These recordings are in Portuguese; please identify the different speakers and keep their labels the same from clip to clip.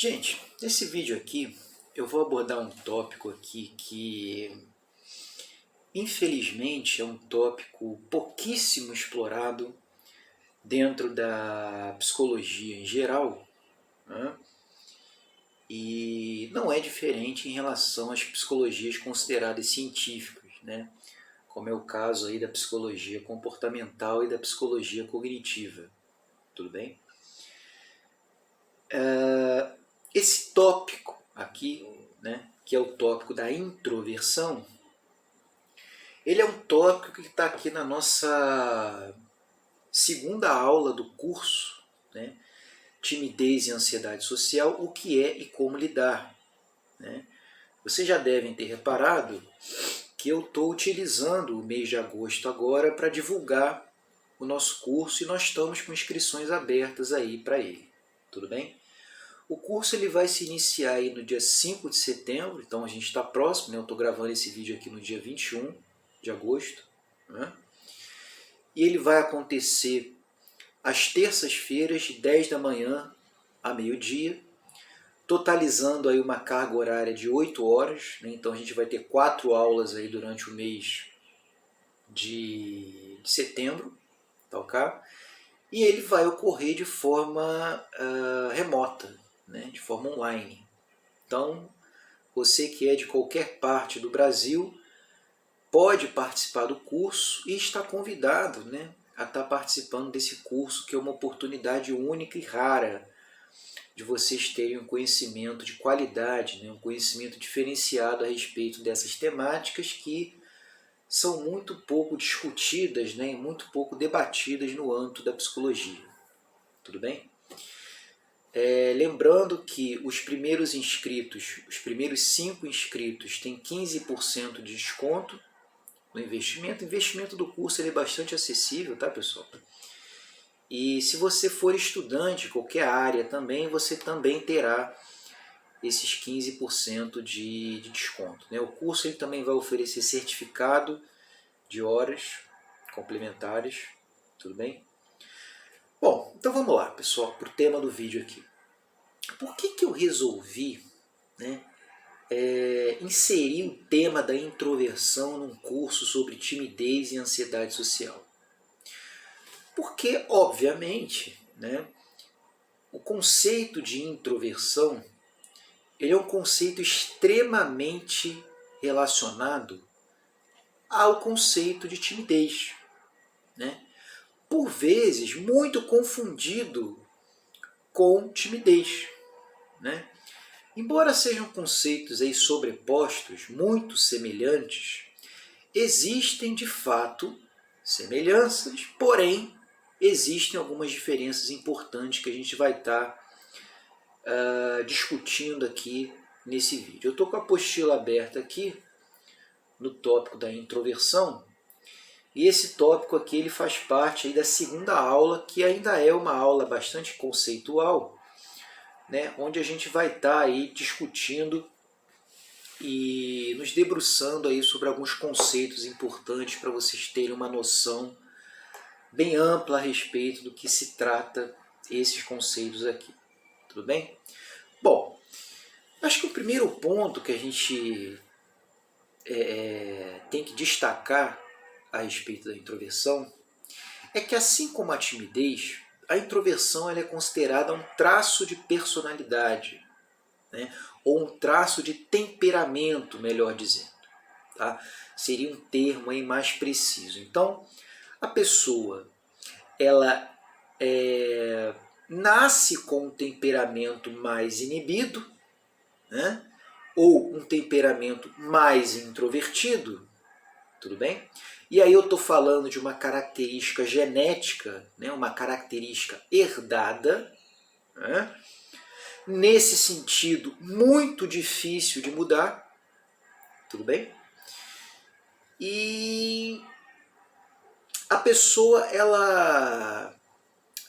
Speaker 1: Gente, nesse vídeo aqui eu vou abordar um tópico aqui que infelizmente é um tópico pouquíssimo explorado dentro da psicologia em geral, né? E não é diferente em relação às psicologias consideradas científicas, né? Como é o caso aí da psicologia comportamental e da psicologia cognitiva, tudo bem? Esse tópico aqui, né, que é o tópico da introversão, ele é um tópico que está aqui na nossa segunda aula do curso, né, Timidez e Ansiedade Social, o que é e como lidar, né? Vocês já devem ter reparado que eu estou utilizando o mês de agosto agora para divulgar o nosso curso e nós estamos com inscrições abertas aí para ele, tudo bem? O curso ele vai se iniciar aí no dia 5 de setembro, então a gente está próximo, né? Eu estou gravando esse vídeo aqui no dia 21 de agosto, né? E ele vai acontecer às terças-feiras, de 10 da manhã a meio-dia, totalizando aí uma carga horária de 8 horas, né? Então a gente vai ter 4 aulas aí durante o mês de setembro, tá ok? E ele vai ocorrer de forma remota, né? De forma online. Então, você que é de qualquer parte do Brasil pode participar do curso e está convidado, né, a estar participando desse curso, que é uma oportunidade única e rara de vocês terem um conhecimento de qualidade, né, um conhecimento diferenciado a respeito dessas temáticas que são muito pouco discutidas, né, e muito pouco debatidas no âmbito da psicologia. Tudo bem? Lembrando que os primeiros inscritos, os primeiros 5 inscritos têm 15% de desconto no investimento. O investimento do curso ele é bastante acessível, tá, pessoal? E se você for estudante de qualquer área também, você também terá esses 15% de desconto, né? O curso ele também vai oferecer certificado de horas complementares, tudo bem? Bom, então vamos lá, pessoal, para o tema do vídeo aqui. Por que eu resolvi, né, inserir o tema da introversão num curso sobre timidez e ansiedade social? Porque, obviamente, né, o conceito de introversão ele é um conceito extremamente relacionado ao conceito de timidez, né? Por vezes muito confundido com timidez, né? Embora sejam conceitos aí sobrepostos, muito semelhantes, existem de fato semelhanças, porém existem algumas diferenças importantes que a gente vai estar discutindo aqui nesse vídeo. Eu estou com a apostila aberta aqui no tópico da introversão e esse tópico aqui ele faz parte aí da segunda aula, que ainda é uma aula bastante conceitual, né, onde a gente vai estar aí discutindo e nos debruçando aí sobre alguns conceitos importantes para vocês terem uma noção bem ampla a respeito do que se trata esses conceitos aqui. Tudo bem? Bom, acho que o primeiro ponto que a gente tem que destacar a respeito da introversão é que, assim como a timidez, a introversão ela é considerada um traço de personalidade, né? Ou um traço de temperamento, melhor dizendo. Tá? Seria um termo aí mais preciso. Então, a pessoa ela nasce com um temperamento mais inibido, né? Ou um temperamento mais introvertido, tudo bem? E aí eu estou falando de uma característica genética, né? Uma característica herdada, né? Nesse sentido, muito difícil de mudar, tudo bem? E a pessoa,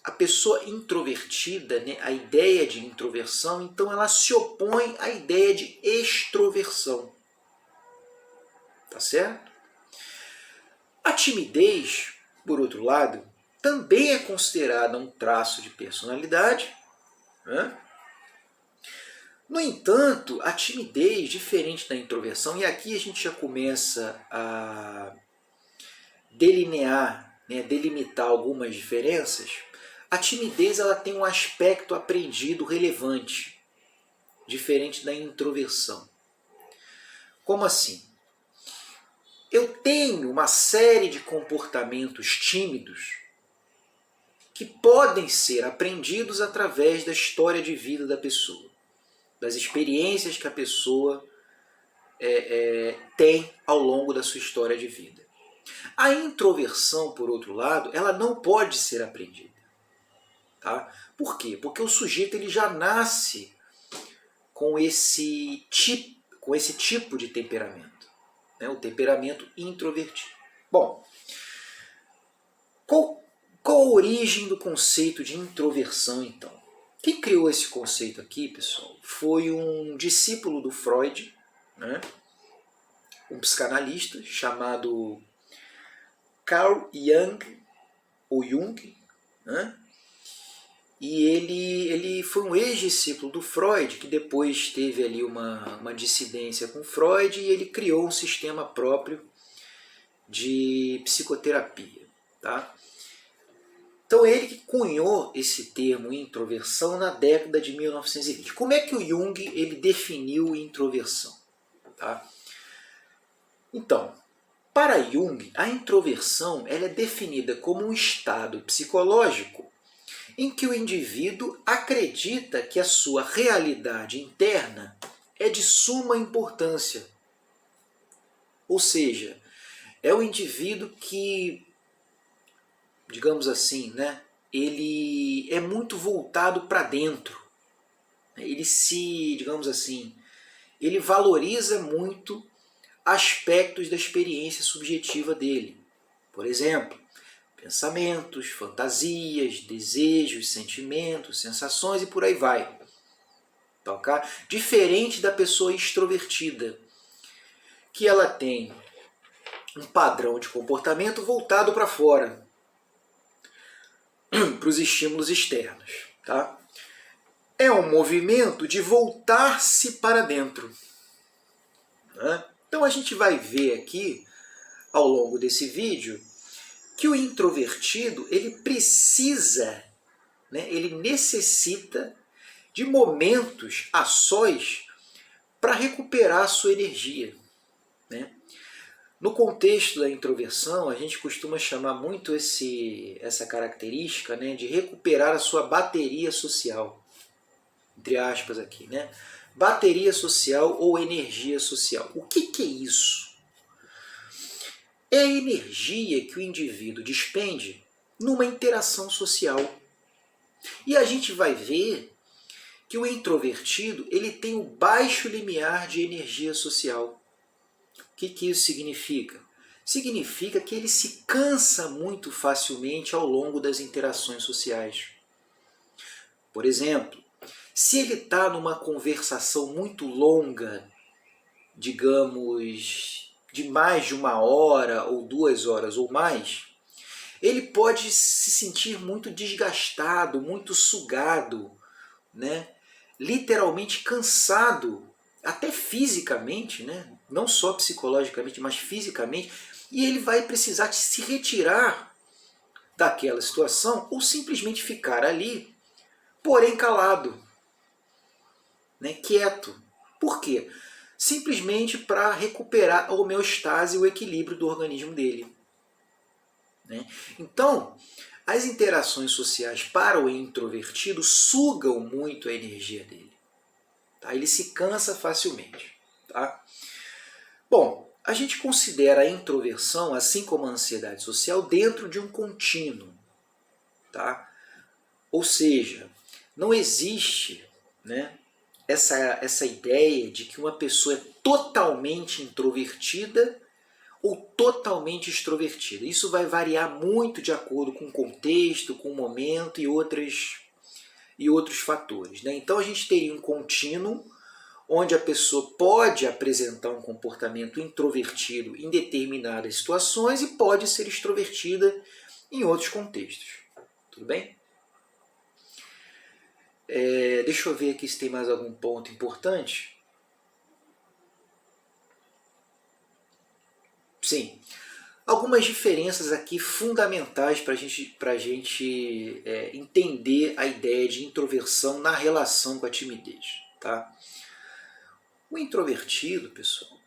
Speaker 1: a pessoa introvertida, né, a ideia de introversão, então ela se opõe à ideia de extroversão, tá certo? A timidez, por outro lado, também é considerada um traço de personalidade, né? No entanto, a timidez, diferente da introversão, e aqui a gente já começa a delinear, né, delimitar algumas diferenças, a timidez ela tem um aspecto aprendido relevante, diferente da introversão. Como assim? Eu tenho uma série de comportamentos tímidos que podem ser aprendidos através da história de vida da pessoa, das experiências que a pessoa tem ao longo da sua história de vida. A introversão, por outro lado, ela não pode ser aprendida. Tá? Por quê? Porque o sujeito ele já nasce com esse tipo de temperamento, né? O temperamento introvertido. Bom, qual a origem do conceito de introversão, então? Quem criou esse conceito aqui, pessoal, foi um discípulo do Freud, né? Um psicanalista chamado Carl Jung, ou Jung, né? E ele foi um ex-discípulo do Freud, que depois teve ali uma dissidência com Freud, e ele criou um sistema próprio de psicoterapia. Tá? Então ele que cunhou esse termo introversão na década de 1920. Como é que o Jung ele definiu introversão? Tá? Então, para Jung, a introversão ela é definida como um estado psicológico em que o indivíduo acredita que a sua realidade interna é de suma importância. Ou seja, é o indivíduo que, digamos assim, né, ele é muito voltado para dentro. Ele digamos assim, ele valoriza muito aspectos da experiência subjetiva dele. Por exemplo, pensamentos, fantasias, desejos, sentimentos, sensações e por aí vai. Tá, okay? Diferente da pessoa extrovertida, que ela tem um padrão de comportamento voltado para fora, para os estímulos externos. Tá? É um movimento de voltar-se para dentro. Né? Então a gente vai ver aqui, ao longo desse vídeo, que o introvertido ele precisa, né, ele necessita de momentos a sós para recuperar a sua energia. Né? No contexto da introversão, a gente costuma chamar muito essa característica, né, de recuperar a sua bateria social, entre aspas aqui, né? Bateria social ou energia social. O que é isso? É a energia que o indivíduo despende numa interação social. E a gente vai ver que o introvertido ele tem um baixo limiar de energia social. O que isso significa? Significa que ele se cansa muito facilmente ao longo das interações sociais. Por exemplo, se ele está numa conversação muito longa, digamos, de mais de 1 hora ou 2 horas ou mais, ele pode se sentir muito desgastado, muito sugado, né? Literalmente cansado, até fisicamente, né? Não só psicologicamente, mas fisicamente, e ele vai precisar se retirar daquela situação ou simplesmente ficar ali, porém calado, né? Quieto. Por quê? Simplesmente para recuperar a homeostase e o equilíbrio do organismo dele. Né? Então, as interações sociais para o introvertido sugam muito a energia dele. Tá? Ele se cansa facilmente. Tá? Bom, a gente considera a introversão, assim como a ansiedade social, dentro de um contínuo. Tá? Ou seja, não existe, né, essa ideia de que uma pessoa é totalmente introvertida ou totalmente extrovertida. Isso vai variar muito de acordo com o contexto, com o momento e outros fatores. Né? Então a gente teria um contínuo onde a pessoa pode apresentar um comportamento introvertido em determinadas situações e pode ser extrovertida em outros contextos. Tudo bem? Deixa eu ver aqui se tem mais algum ponto importante. Sim, algumas diferenças aqui fundamentais para a gente entender a ideia de introversão na relação com a timidez. Tá? O introvertido, pessoal,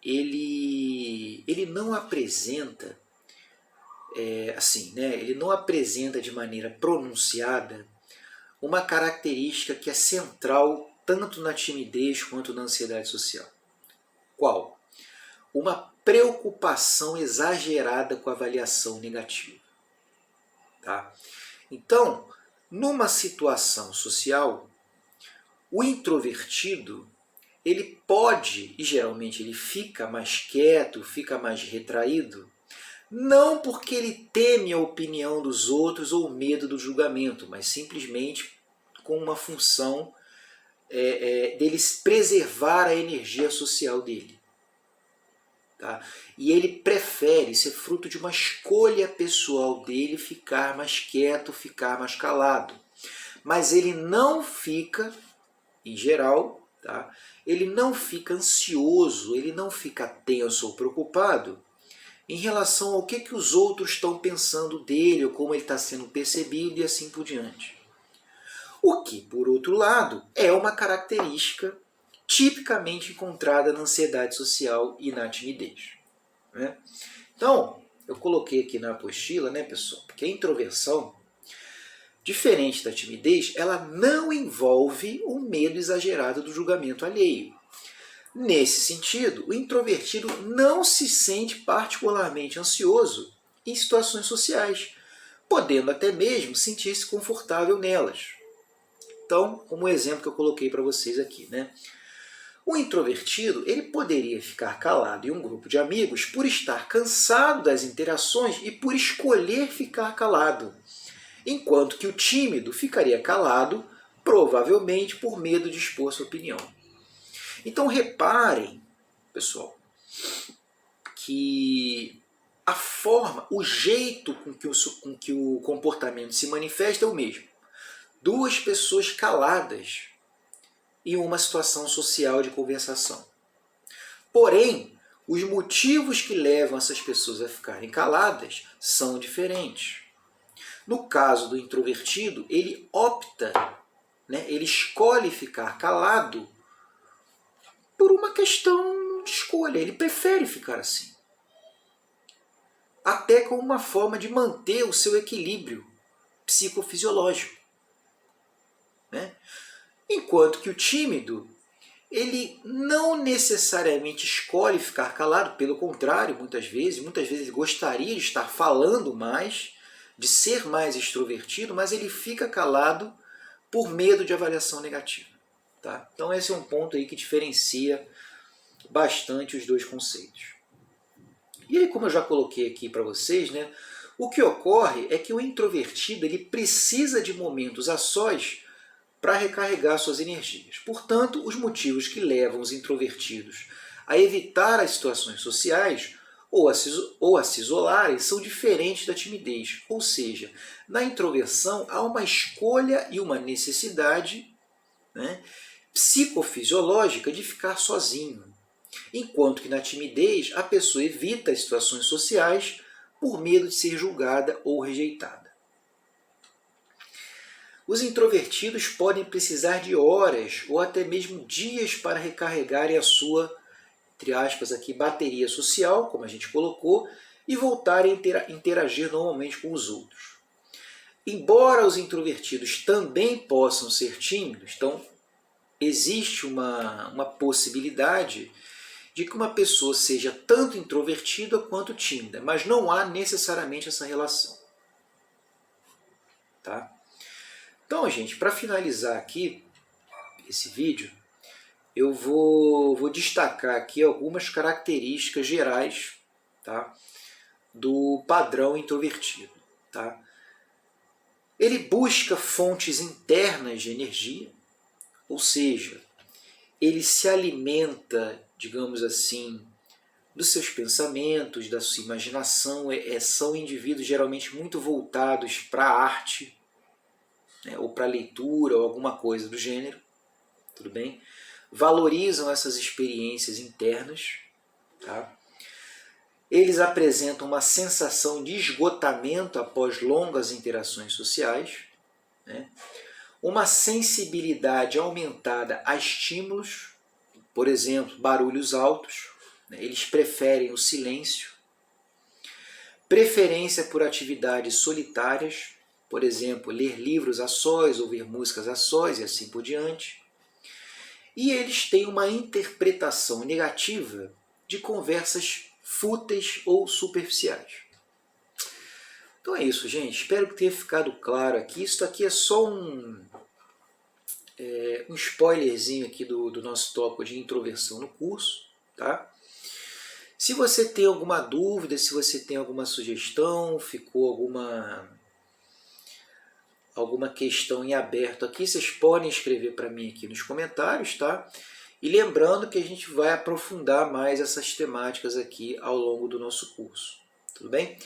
Speaker 1: ele não apresenta assim, né? Ele não apresenta de maneira pronunciada uma característica que é central tanto na timidez quanto na ansiedade social. Qual? Uma preocupação exagerada com a avaliação negativa. Tá? Então, numa situação social, o introvertido ele pode, e geralmente ele fica mais quieto, fica mais retraído, não porque ele teme a opinião dos outros ou medo do julgamento, mas simplesmente com uma função deles preservar a energia social dele. Tá? E ele prefere, ser fruto de uma escolha pessoal dele, ficar mais quieto, ficar mais calado. Mas ele não fica, em geral, tá? Ele não fica ansioso, ele não fica tenso ou preocupado em relação ao que os outros estão pensando dele, ou como ele está sendo percebido e assim por diante. O que, por outro lado, é uma característica tipicamente encontrada na ansiedade social e na timidez. Né? Então, eu coloquei aqui na apostila, né, pessoal, que a introversão, diferente da timidez, ela não envolve o medo exagerado do julgamento alheio. Nesse sentido, o introvertido não se sente particularmente ansioso em situações sociais, podendo até mesmo sentir-se confortável nelas. Então, como o exemplo que eu coloquei para vocês aqui, né? O introvertido ele poderia ficar calado em um grupo de amigos por estar cansado das interações e por escolher ficar calado, enquanto que o tímido ficaria calado, provavelmente por medo de expor sua opinião. Então reparem, pessoal, que a forma, o jeito com que o comportamento se manifesta é o mesmo. Duas pessoas caladas em uma situação social de conversação. Porém, os motivos que levam essas pessoas a ficarem caladas são diferentes. No caso do introvertido, ele opta, né, ele escolhe ficar calado por uma questão de escolha, ele prefere ficar assim. Até como uma forma de manter o seu equilíbrio psicofisiológico. Né? Enquanto que o tímido, ele não necessariamente escolhe ficar calado, pelo contrário, muitas vezes ele gostaria de estar falando mais, de ser mais extrovertido, mas ele fica calado por medo de avaliação negativa. Tá? Então esse é um ponto aí que diferencia bastante os dois conceitos. E aí, como eu já coloquei aqui para vocês, né, o que ocorre é que o introvertido ele precisa de momentos a sós para recarregar suas energias. Portanto, os motivos que levam os introvertidos a evitar as situações sociais ou a se isolarem são diferentes da timidez. Ou seja, na introversão há uma escolha e uma necessidade, né, psicofisiológica de ficar sozinho. Enquanto que na timidez a pessoa evita as situações sociais por medo de ser julgada ou rejeitada. Os introvertidos podem precisar de horas ou até mesmo dias para recarregarem a sua, entre aspas aqui, bateria social, como a gente colocou, e voltarem a interagir normalmente com os outros. Embora os introvertidos também possam ser tímidos, então existe uma possibilidade de que uma pessoa seja tanto introvertida quanto tímida, mas não há necessariamente essa relação. Tá? Então, gente, para finalizar aqui esse vídeo, eu vou destacar aqui algumas características gerais, tá, do padrão introvertido. Tá? Ele busca fontes internas de energia, ou seja, ele se alimenta, digamos assim, dos seus pensamentos, da sua imaginação. São indivíduos geralmente muito voltados para a arte. né, ou para leitura ou alguma coisa do gênero, tudo bem? Valorizam essas experiências internas, tá? Eles apresentam uma sensação de esgotamento após longas interações sociais, né? Uma sensibilidade aumentada a estímulos, por exemplo, barulhos altos, né? Eles preferem o silêncio, preferência por atividades solitárias, por exemplo, ler livros a sós, ouvir músicas a sós e assim por diante. E eles têm uma interpretação negativa de conversas fúteis ou superficiais. Então é isso, gente. Espero que tenha ficado claro aqui. Isso aqui é só um spoilerzinho aqui do nosso tópico de introversão no curso, tá? Se você tem alguma dúvida, se você tem alguma sugestão, ficou alguma questão em aberto aqui, vocês podem escrever para mim aqui nos comentários, tá? E lembrando que a gente vai aprofundar mais essas temáticas aqui ao longo do nosso curso, tudo bem?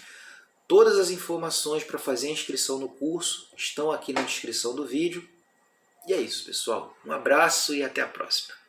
Speaker 1: Todas as informações para fazer a inscrição no curso estão aqui na descrição do vídeo. E é isso, pessoal. Um abraço e até a próxima.